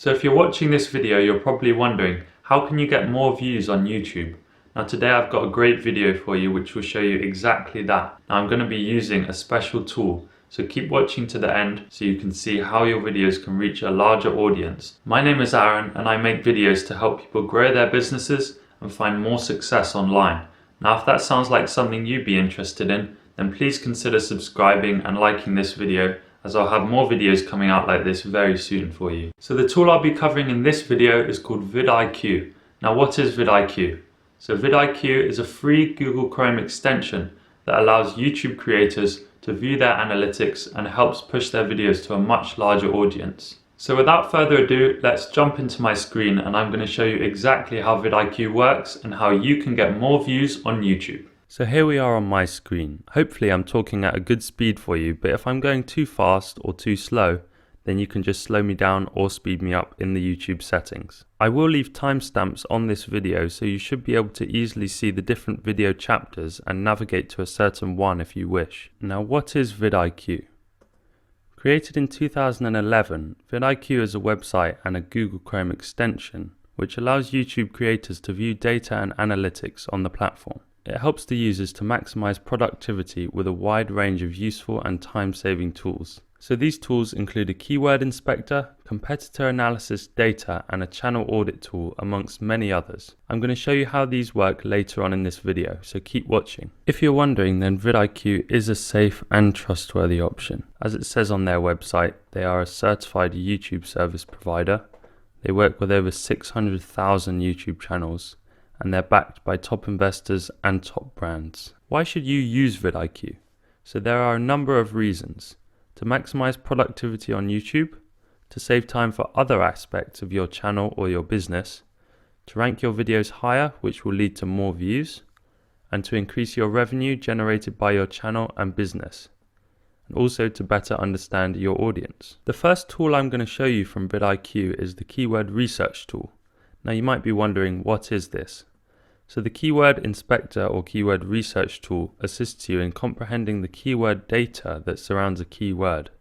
So if you're watching this video, you're probably wondering, how can you get more views on YouTube? Now today I've got a great video for you which will show you exactly that. Now I'm going to be using a special tool, so keep watching to the end so you can see how your videos can reach a larger audience. My name is Aaron and I make videos to help people grow their businesses and find more success online. Now if that sounds like something you'd be interested in, then please consider subscribing and liking this video, as I'll have more videos coming out like this very soon for you. So the tool I'll be covering in this video is called VidIQ. Now what is VidIQ? So VidIQ is a free Google Chrome extension that allows YouTube creators to view their analytics and helps push their videos to a much larger audience. So without further ado, let's jump into my screen and I'm going to show you exactly how VidIQ works and how you can get more views on YouTube. So here we are on my screen. Hopefully I'm talking at a good speed for you, but if I'm going too fast or too slow, then you can just slow me down or speed me up in the YouTube settings. I will leave timestamps on this video, so you should be able to easily see the different video chapters and navigate to a certain one if you wish. Now what is VidIQ? Created in 2011, VidIQ is a website and a Google Chrome extension which allows YouTube creators to view data and analytics on the platform. It helps the users to maximize productivity with a wide range of useful and time-saving tools. So these tools include a keyword inspector, competitor analysis data, and a channel audit tool, amongst many others. I'm going to show you how these work later on in this video, so keep watching. If you're wondering, then VidIQ is a safe and trustworthy option. As it says on their website, they are a certified YouTube service provider. They work with over 600,000 YouTube channels, and they're backed by top investors and top brands. Why should you use VidIQ? So there are a number of reasons. To maximize productivity on YouTube, to save time for other aspects of your channel or your business, to rank your videos higher, which will lead to more views, and to increase your revenue generated by your channel and business, and also to better understand your audience. The first tool I'm going to show you from VidIQ is the keyword research tool. Now you might be wondering, what is this? So the keyword inspector or keyword research tool assists you in comprehending the keyword data that surrounds a keyword.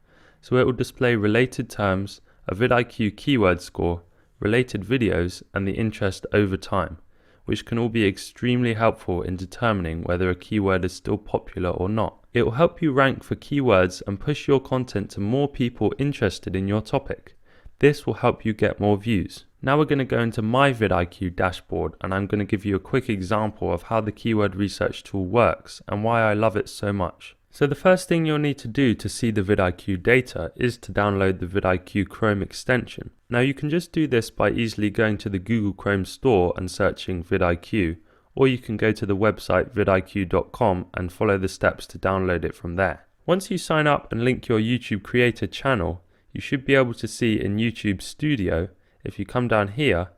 So it will display related terms, a VidIQ keyword score, related videos, and the interest over time, which can all be extremely helpful in determining whether a keyword is still popular or not. It will help you rank for keywords and push your content to more people interested in your topic. This will help you get more views. Now we're going to go into my VidIQ dashboard and I'm going to give you a quick example of how the keyword research tool works and why I love it so much. So the first thing you'll need to do to see the VidIQ data is to download the VidIQ Chrome extension. Now you can just do this by easily going to the Google Chrome store and searching VidIQ, or you can go to the website vidiq.com and follow the steps to download it from there. Once you sign up and link your YouTube creator channel, you should be able to see in YouTube Studio. If you come down here,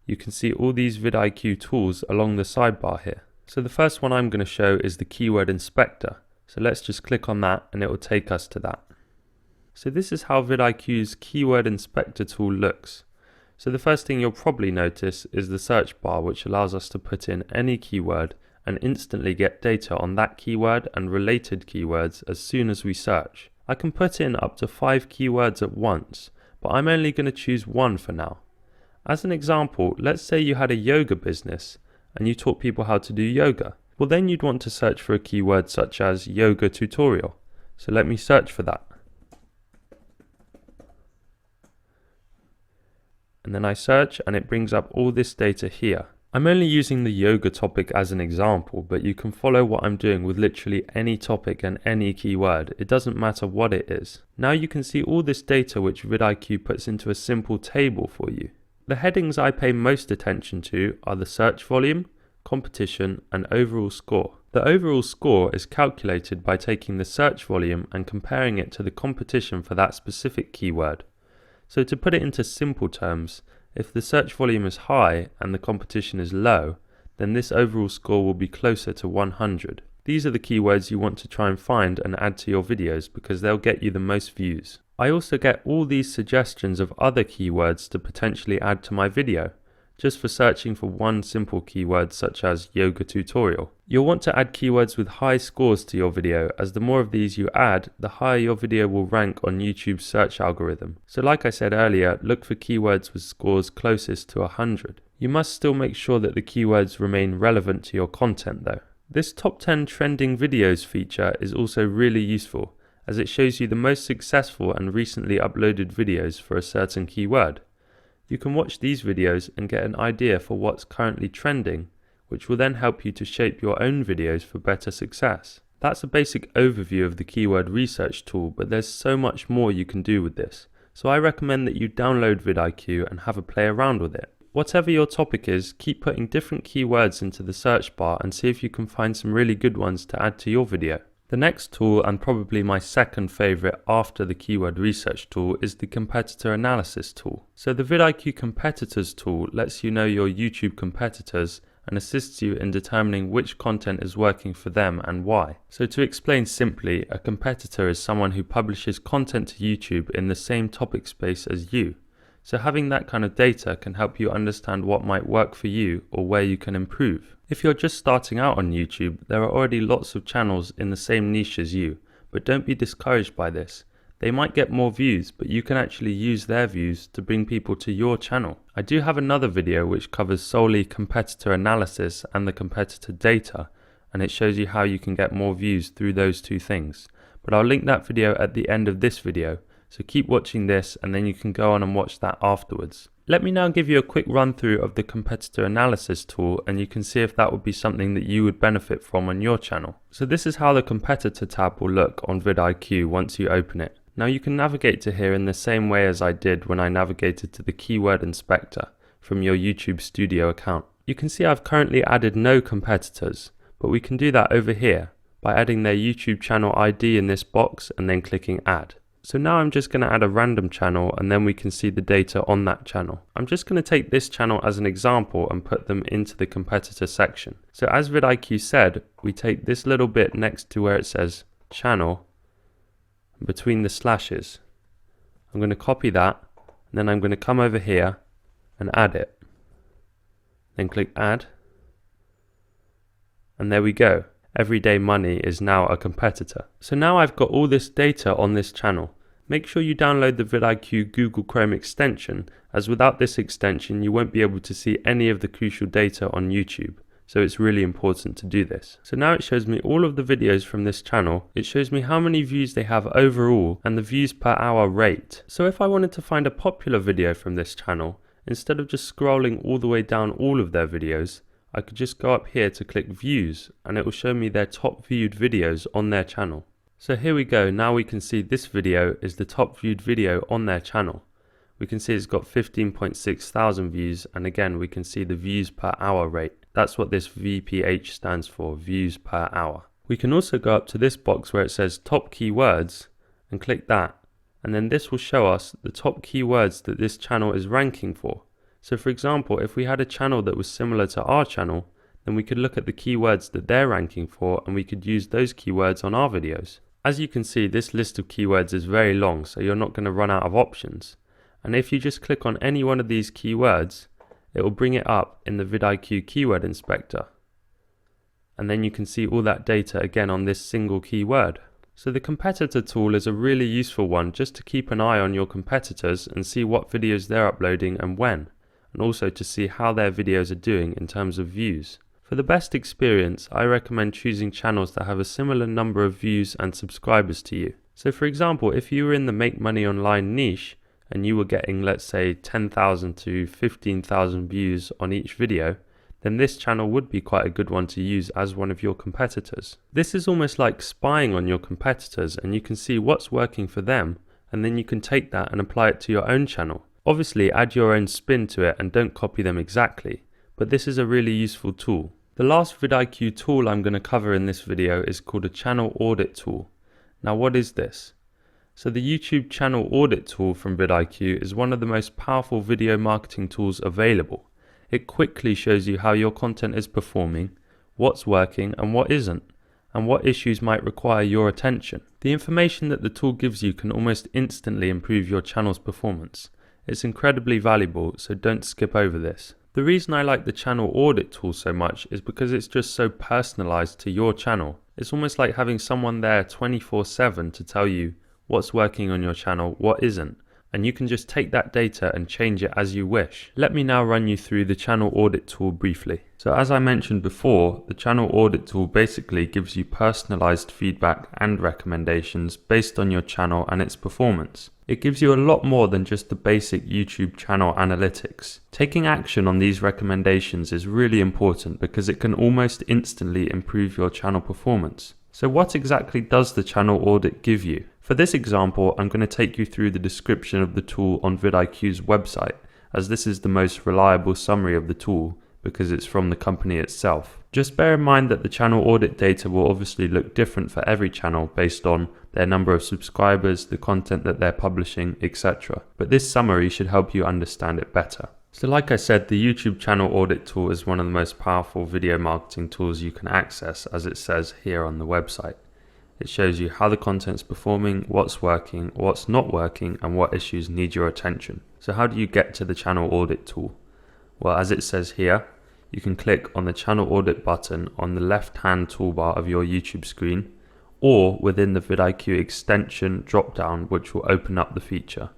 you can see all these VidIQ tools along the sidebar here. So the first one I'm going to show is the keyword inspector. So let's just click on that and it will take us to that. So this is how VidIQ's keyword inspector tool looks. So the first thing you'll probably notice is the search bar, which allows us to put in any keyword and instantly get data on that keyword and related keywords as soon as we search. I can put in up to 5 keywords at once, but I'm only going to choose one for now. As an example, let's say you had a yoga business and you taught people how to do yoga. Well, then you'd want to search for a keyword such as yoga tutorial. So let me search for that. And then I search and it brings up all this data here. I'm only using the yoga topic as an example, but you can follow what I'm doing with literally any topic and any keyword. It doesn't matter what it is. Now you can see all this data which VidIQ puts into a simple table for you. The headings I pay most attention to are the search volume, competition, and overall score. The overall score is calculated by taking the search volume and comparing it to the competition for that specific keyword. So to put it into simple terms, if the search volume is high and the competition is low, then this overall score will be closer to 100. These are the keywords you want to try and find and add to your videos because they'll get you the most views. I also get all these suggestions of other keywords to potentially add to my video. just for searching for one simple keyword such as yoga tutorial. You'll want to add keywords with high scores to your video, as the more of these you add, the higher your video will rank on YouTube's search algorithm. So like I said earlier, look for keywords with scores closest to 100. You must still make sure that the keywords remain relevant to your content though. This top 10 trending videos feature is also really useful, as it shows you the most successful and recently uploaded videos for a certain keyword. You can watch these videos and get an idea for what's currently trending, which will then help you to shape your own videos for better success. That's a basic overview of the keyword research tool, but there's so much more you can do with this. So I recommend that you download VidIQ and have a play around with it. Whatever your topic is, keep putting different keywords into the search bar and see if you can find some really good ones to add to your video. The next tool, and probably my second favorite after the keyword research tool, is the competitor analysis tool. So the VidIQ competitors tool lets you know your YouTube competitors and assists you in determining which content is working for them and why. So to explain simply, a competitor is someone who publishes content to YouTube in the same topic space as you. So having that kind of data can help you understand what might work for you or where you can improve. If you're just starting out on YouTube, there are already lots of channels in the same niche as you, but don't be discouraged by this. They might get more views, but you can actually use their views to bring people to your channel. I do have another video which covers solely competitor analysis and the competitor data, and it shows you how you can get more views through those two things. But I'll link that video at the end of this video. So keep watching this and then you can go on and watch that afterwards. Let me now give you a quick run through of the competitor analysis tool, and you can see if that would be something that you would benefit from on your channel. So this is how the competitor tab will look on VidIQ once you open it. Now you can navigate to here in the same way as I did when I navigated to the keyword inspector from your YouTube Studio account. You can see I've currently added no competitors, but we can do that over here by adding their YouTube channel ID in this box and then clicking add. So now I'm just going to add a random channel and then we can see the data on that channel. I'm just going to take this channel as an example and put them into the competitor section. So as VidIQ said, we take this little bit next to where it says channel, between the slashes. I'm going to copy that and then I'm going to come over here and add it. Then click add. And there we go. Everyday Money is now a competitor. So now I've got all this data on this channel. Make sure you download the VidIQ Google Chrome extension, as without this extension you won't be able to see any of the crucial data on YouTube. So it's really important to do this. So now it shows me all of the videos from this channel. It shows me how many views they have overall and the views per hour rate. So if I wanted to find a popular video from this channel, instead of just scrolling all the way down all of their videos, I could just go up here to click views and it will show me their top viewed videos on their channel. So here we go. Now we can see this video is the top viewed video on their channel. We can see it's got 15.6 thousand views, and again we can see the views per hour rate. That's what this VPH stands for, views per hour. We can also go up to this box where it says top keywords and click that, and then this will show us the top keywords that this channel is ranking for. So for example, if we had a channel that was similar to our channel, then we could look at the keywords that they're ranking for and we could use those keywords on our videos. As you can see, this list of keywords is very long, so you're not going to run out of options. And if you just click on any one of these keywords, it will bring it up in the VidIQ keyword inspector. And then you can see all that data again on this single keyword. So the competitor tool is a really useful one just to keep an eye on your competitors and see what videos they're uploading and when, and also to see how their videos are doing in terms of views. For the best experience, I recommend choosing channels that have a similar number of views and subscribers to you. So for example, if you were in the make money online niche and you were getting, let's say, 10,000 to 15,000 views on each video, then this channel would be quite a good one to use as one of your competitors. This is almost like spying on your competitors, and you can see what's working for them, and then you can take that and apply it to your own channel. Obviously add your own spin to it and don't copy them exactly, but this is a really useful tool. The last VidIQ tool I'm going to cover in this video is called a channel audit tool. Now what is this? So the YouTube channel audit tool from VidIQ is one of the most powerful video marketing tools available. It quickly shows you how your content is performing, what's working and what isn't, and what issues might require your attention. The information that the tool gives you can almost instantly improve your channel's performance. It's incredibly valuable, so don't skip over this. The reason I like the channel audit tool so much is because it's just so personalized to your channel. It's almost like having someone there 24/7 to tell you what's working on your channel, what isn't, and you can just take that data and change it as you wish. Let me now run you through the channel audit tool briefly. So as I mentioned before, the channel audit tool basically gives you personalized feedback and recommendations based on your channel and its performance. It gives you a lot more than just the basic YouTube channel analytics. Taking action on these recommendations is really important because it can almost instantly improve your channel performance. So what exactly does the channel audit give you? For this example, I'm going to take you through the description of the tool on vidIQ's website, as this is the most reliable summary of the tool because it's from the company itself. Just bear in mind that the channel audit data will obviously look different for every channel based on their number of subscribers, the content that they're publishing, etc. But this summary should help you understand it better. So like I said, the YouTube channel audit tool is one of the most powerful video marketing tools you can access, as it says here on the website. It shows you how the content's performing, what's working, what's not working, and what issues need your attention. So how do you get to the channel audit tool? Well, as it says here, you can click on the channel audit button on the left-hand toolbar of your YouTube screen, or within the vidIQ extension drop-down, which will open up the feature.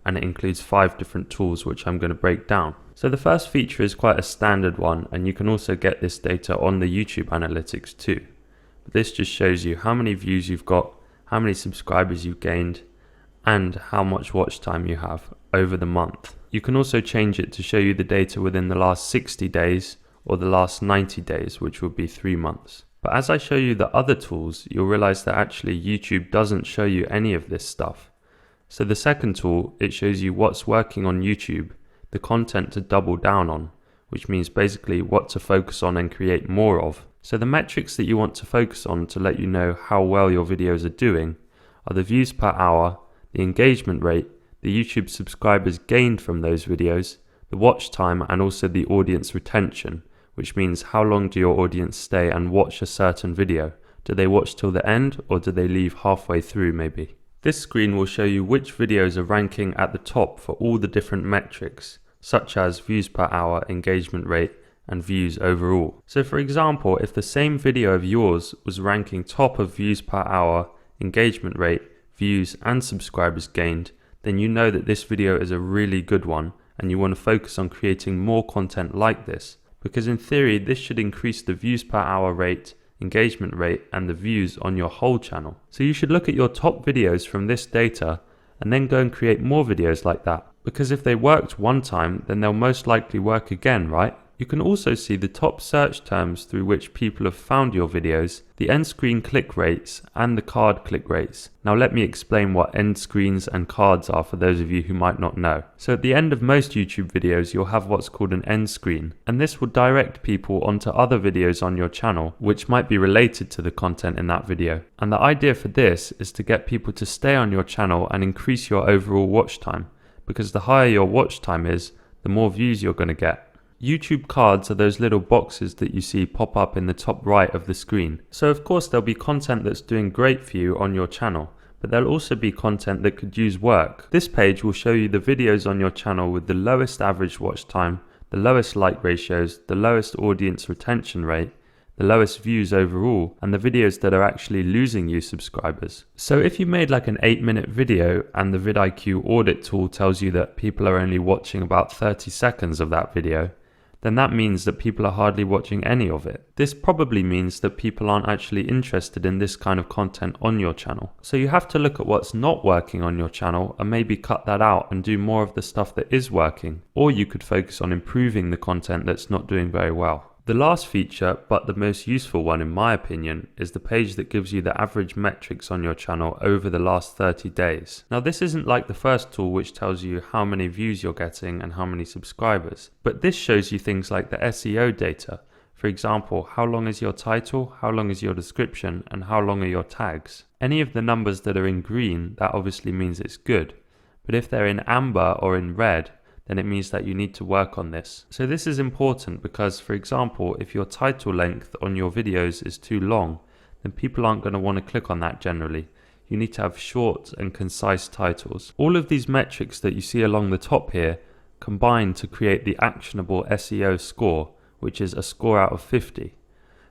And it includes 5 different tools, which I'm going to break down. So the first feature is quite a standard one, and you can also get this data on the YouTube analytics too. But this just shows you how many views you've got, how many subscribers you've gained, and how much watch time you have over the month. You can also change it to show you the data within the last 60 days or the last 90 days, which would be 3 months. But as I show you the other tools, you'll realize that actually YouTube doesn't show you any of this stuff. So the second tool, it shows you what's working on YouTube, the content to double down on, which means basically what to focus on and create more of. So the metrics that you want to focus on to let you know how well your videos are doing are the views per hour, the engagement rate, the YouTube subscribers gained from those videos, the watch time, and also the audience retention, which means how long do your audience stay and watch a certain video. Do they watch till the end, or do they leave halfway through maybe? This screen will show you which videos are ranking at the top for all the different metrics, such as views per hour, engagement rate, and views overall. So for example, if the same video of yours was ranking top of views per hour, engagement rate, views, and subscribers gained, then you know that this video is a really good one, and you want to focus on creating more content like this, because in theory this should increase the views per hour rate, engagement rate, and the views on your whole channel. So you should look at your top videos from this data and then go and create more videos like that, because if they worked one time, then they'll most likely work again, right? You can also see the top search terms through which people have found your videos, the end screen click rates, and the card click rates. Now let me explain what end screens and cards are for those of you who might not know. So at the end of most YouTube videos, you'll have what's called an end screen, and this will direct people onto other videos on your channel, which might be related to the content in that video. And the idea for this is to get people to stay on your channel and increase your overall watch time, because the higher your watch time is, the more views you're going to get. YouTube cards are those little boxes that you see pop up in the top right of the screen. So of course there'll be content that's doing great for you on your channel, but there'll also be content that could use work. This page will show you the videos on your channel with the lowest average watch time, the lowest like ratios, the lowest audience retention rate, the lowest views overall, and the videos that are actually losing you subscribers. So if you made like an 8-minute video and the vidIQ audit tool tells you that people are only watching about 30 seconds of that video, then that means that people are hardly watching any of it. This probably means that people aren't actually interested in this kind of content on your channel. So you have to look at what's not working on your channel and maybe cut that out and do more of the stuff that is working. Or you could focus on improving the content that's not doing very well. The last feature, but the most useful one in my opinion, is the page that gives you the average metrics on your channel over the last 30 days. Now this isn't like the first tool which tells you how many views you're getting and how many subscribers, but this shows you things like the SEO data. For example, how long is your title, how long is your description, and how long are your tags. Any of the numbers that are in green, that obviously means it's good, but if they're in amber or in red, then it means that you need to work on this. So this is important because, for example, if your title length on your videos is too long, then people aren't going to want to click on that generally. You need to have short and concise titles. All of these metrics that you see along the top here combine to create the actionable SEO score, which is a score out of 50.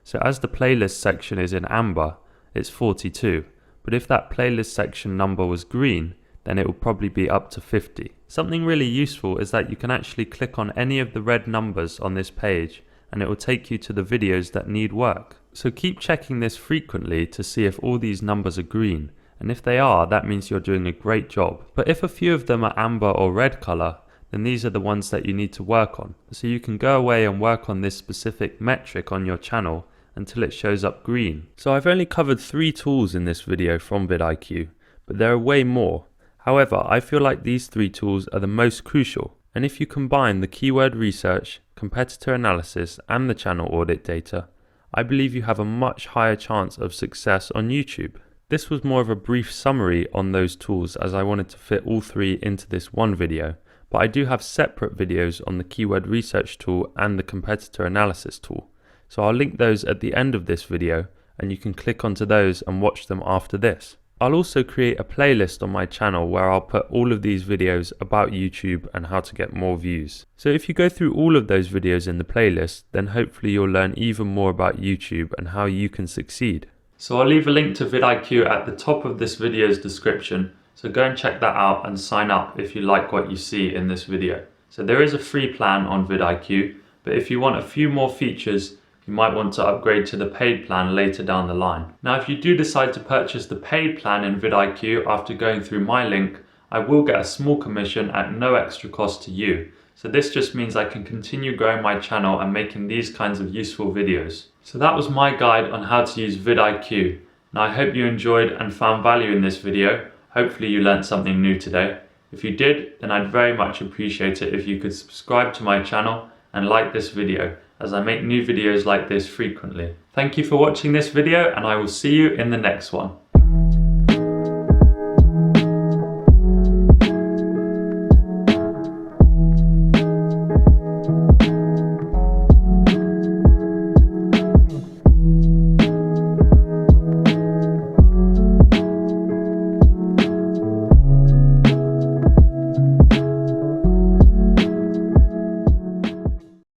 So as the playlist section is in amber, it's 42. But if that playlist section number was green, then it will probably be up to 50. Something really useful is that you can actually click on any of the red numbers on this page and it will take you to the videos that need work. So keep checking this frequently to see if all these numbers are green, and if they are, that means you're doing a great job. But if a few of them are amber or red color, then these are the ones that you need to work on. So you can go away and work on this specific metric on your channel until it shows up green. So I've only covered 3 tools in this video from vidIQ, but there are way more. However, I feel like these 3 tools are the most crucial. And if you combine the keyword research, competitor analysis, and the channel audit data, I believe you have a much higher chance of success on YouTube. This was more of a brief summary on those tools as I wanted to fit all 3 into this one video, but I do have separate videos on the keyword research tool and the competitor analysis tool. So I'll link those at the end of this video and you can click onto those and watch them after this. I'll also create a playlist on my channel where I'll put all of these videos about YouTube and how to get more views. So if you go through all of those videos in the playlist, then hopefully you'll learn even more about YouTube and how you can succeed. So I'll leave a link to vidIQ at the top of this video's description, so go and check that out and sign up if you like what you see in this video. So there is a free plan on vidIQ, but if you want a few more features, you might want to upgrade to the paid plan later down the line. Now if you do decide to purchase the paid plan in vidIQ after going through my link, I will get a small commission at no extra cost to you. So this just means I can continue growing my channel and making these kinds of useful videos. So that was my guide on how to use vidIQ. Now I hope you enjoyed and found value in this video. Hopefully you learned something new today. If you did, then I'd very much appreciate it if you could subscribe to my channel and like this video, as I make new videos like this frequently. Thank you for watching this video and I will see you in the next one.